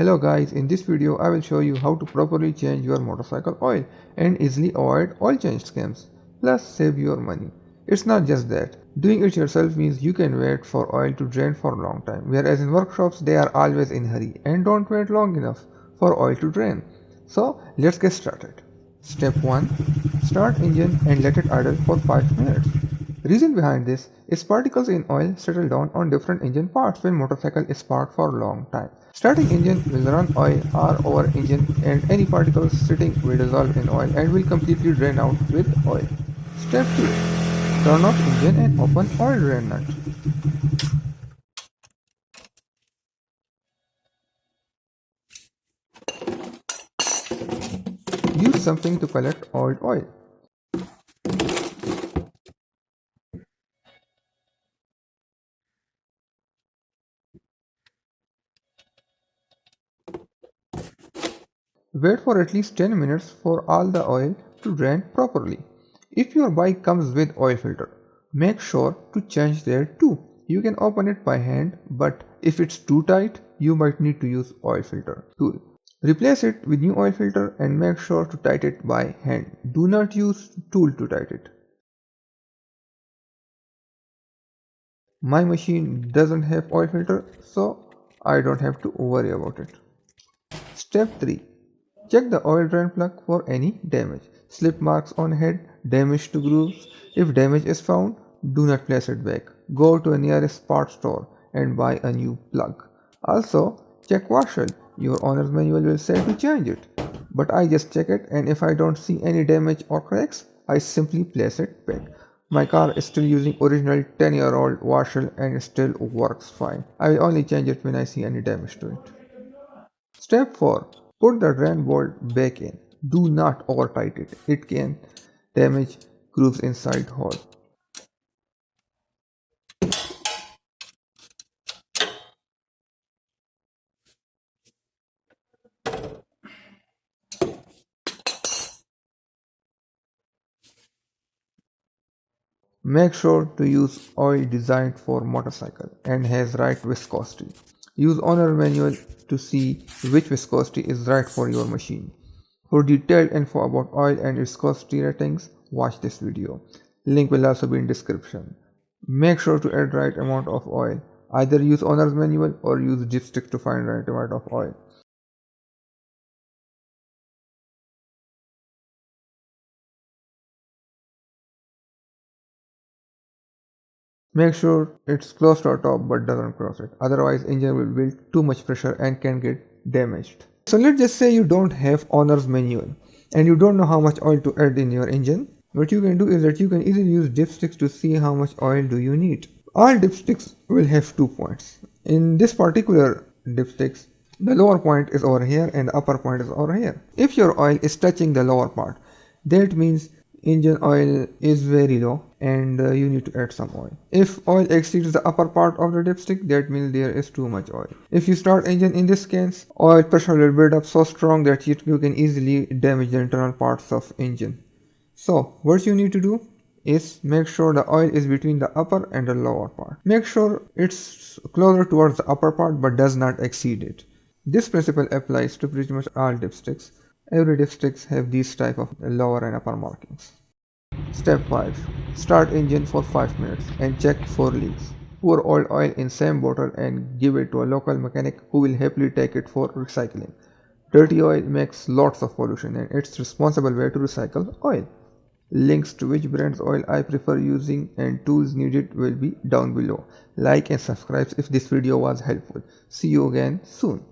Hello guys, in this video I will show you how to properly change your motorcycle oil and easily avoid oil change scams, plus save your money. It's not just that. Doing it yourself means you can wait for oil to drain for a long time, whereas in workshops they are always in hurry and don't wait long enough for oil to drain. So let's get started. Step 1. Start engine and let it idle for 5 minutes. Reason behind this is particles in oil settle down on different engine parts when motorcycle is parked for a long time. Starting engine will run oil all over engine and any particles sitting will dissolve in oil and will completely drain out with oil. Step 2. Turn off engine and open oil drain nut. Use something to collect old oil. Wait for at least 10 minutes for all the oil to drain properly. If your bike comes with oil filter, make sure to change there too. You can open it by hand, but if it's too tight, you might need to use oil filter tool. Replace it with new oil filter and make sure to tighten it by hand. Do not use tool to tighten it. My machine doesn't have oil filter, so I don't have to worry about it. Step 3. Check the oil drain plug for any damage. Slip marks on head, damage to grooves. If damage is found, do not place it back. Go to a nearest parts store and buy a new plug. Also, check washer. Your owner's manual will say to change it. But I just check it, and if I don't see any damage or cracks, I simply place it back. My car is still using original 10-year-old washer and it still works fine. I will only change it when I see any damage to it. Step 4. Put the drain bolt back in. Do not over tighten it. It can damage grooves inside hole. Make sure to use oil designed for motorcycle and has right viscosity. Use owner manual to see which viscosity is right for your machine. For detailed info about oil and viscosity ratings, watch this video. Link will also be in description. Make sure to add right amount of oil. Either use owner's manual or use dipstick to find right amount of oil. Make sure it's close to the top but doesn't cross it. Otherwise engine will build too much pressure and can get damaged. So let's just say you don't have owner's manual and you don't know how much oil to add in your engine. What you can do is that you can easily use dipsticks to see how much oil do you need. All dipsticks will have 2 points. In this particular dipsticks, the lower point is over here and the upper point is over here. If your oil is touching the lower part, that means engine oil is very low and you need to add some oil. If oil exceeds the upper part of the dipstick, that means there is too much oil. If you start engine in this case, oil pressure will build up so strong that you can easily damage the internal parts of engine. So what you need to do is make sure the oil is between the upper and the lower part. Make sure it's closer towards the upper part but does not exceed it. This principle applies to pretty much all dipsticks. Every dipsticks have these type of lower and upper markings. Step 5. Start engine for 5 minutes and check for leaks. Pour old oil in same bottle and give it to a local mechanic who will happily take it for recycling. Dirty oil makes lots of pollution and it's responsible way to recycle oil. Links to which brand's oil I prefer using and tools needed will be down below. Like and subscribe if this video was helpful. See you again soon.